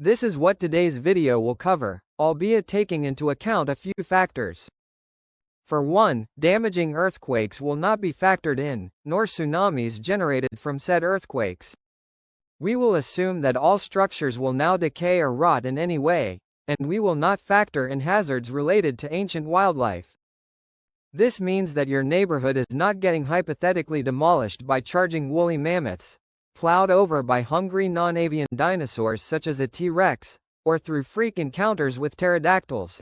This is what today's video will cover, albeit taking into account a few factors. For one, damaging earthquakes will not be factored in, nor tsunamis generated from said earthquakes. We will assume that all structures will now decay or rot in any way, and we will not factor in hazards related to ancient wildlife. This means that your neighborhood is not getting hypothetically demolished by charging woolly mammoths, plowed over by hungry non-avian dinosaurs such as a T-Rex, or through freak encounters with pterodactyls.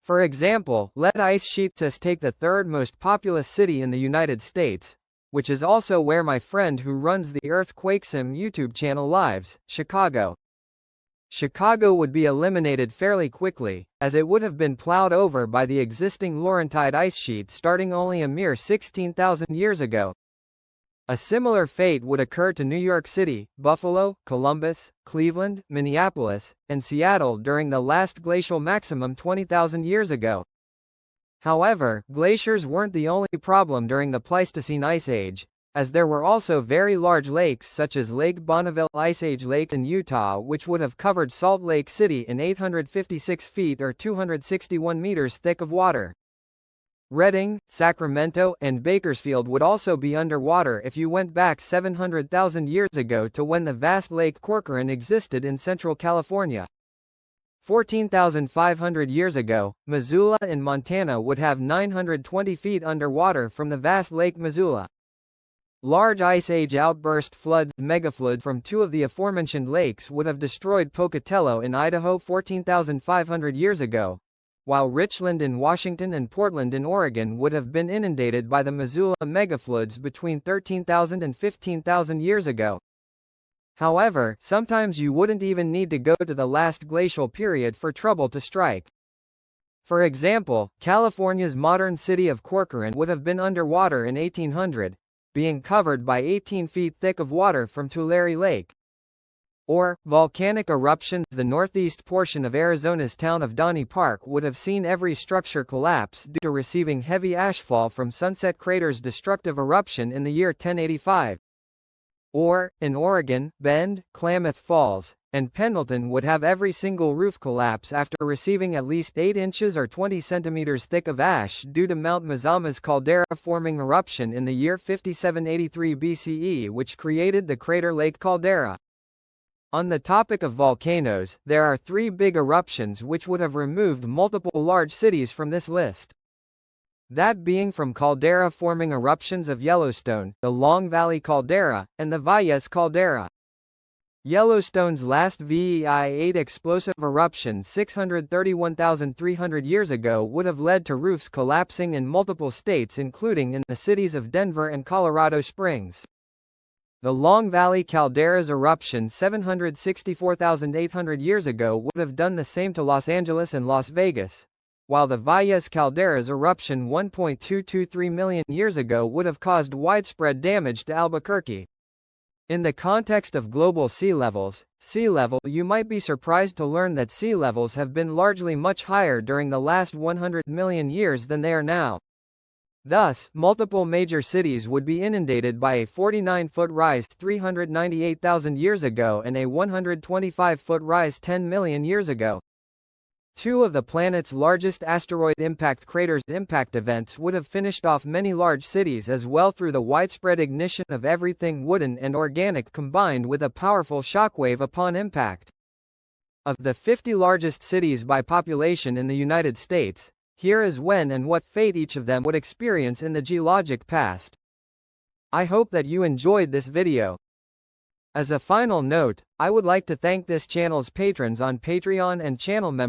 For example, let ice sheets take the third most populous city in the United States, which is also where my friend who runs the Earthquakesim YouTube channel lives, Chicago. Chicago would be eliminated fairly quickly, as it would have been plowed over by the existing Laurentide ice sheet starting only a mere 16,000 years ago. A similar fate would occur to New York City, Buffalo, Columbus, Cleveland, Minneapolis, and Seattle during the last glacial maximum 20,000 years ago. However, glaciers weren't the only problem during the Pleistocene Ice Age, as there were also very large lakes such as Lake Bonneville Ice Age Lake in Utah, which would have covered Salt Lake City in 856 feet or 261 meters thick of water. Redding, Sacramento, and Bakersfield would also be underwater if you went back 700,000 years ago to when the vast Lake Corcoran existed in central California. 14,500 years ago, Missoula in Montana would have 920 feet underwater from the vast Lake Missoula. Large Ice Age outburst floods, megafloods from two of the aforementioned lakes would have destroyed Pocatello in Idaho 14,500 years ago, while Richland in Washington and Portland in Oregon would have been inundated by the Missoula megafloods between 13,000 and 15,000 years ago. However, sometimes you wouldn't even need to go to the last glacial period for trouble to strike. For example, California's modern city of Corcoran would have been underwater in 1800, being covered by 18 feet thick of water from Tulare Lake. Or, volcanic eruptions. The northeast portion of Arizona's town of Donny Park would have seen every structure collapse due to receiving heavy ashfall from Sunset Crater's destructive eruption in the year 1085. Or, in Oregon, Bend, Klamath Falls, and Pendleton would have every single roof collapse after receiving at least 8 inches or 20 centimeters thick of ash due to Mount Mazama's caldera-forming eruption in the year 5783 BCE, which created the crater Lake Caldera. On the topic of volcanoes, there are 3 big eruptions which would have removed multiple large cities from this list. That being from caldera-forming eruptions of Yellowstone, the Long Valley Caldera, and the Valles Caldera. Yellowstone's last VEI-8 explosive eruption 631,300 years ago would have led to roofs collapsing in multiple states including in the cities of Denver and Colorado Springs. The Long Valley Caldera's eruption 764,800 years ago would have done the same to Los Angeles and Las Vegas, while the Valles Caldera's eruption 1.223 million years ago would have caused widespread damage to Albuquerque. In the context of global sea levels, you might be surprised to learn that sea levels have been largely much higher during the last 100 million years than they are now. Thus, multiple major cities would be inundated by a 49-foot rise 398,000 years ago and a 125-foot rise 10 million years ago. 2 of the planet's largest asteroid impact craters' impact events would have finished off many large cities as well through the widespread ignition of everything wooden and organic combined with a powerful shockwave upon impact. Of the 50 largest cities by population in the United States, here is when and what fate each of them would experience in the geologic past. I hope that you enjoyed this video. As a final note, I would like to thank this channel's patrons on Patreon and channel members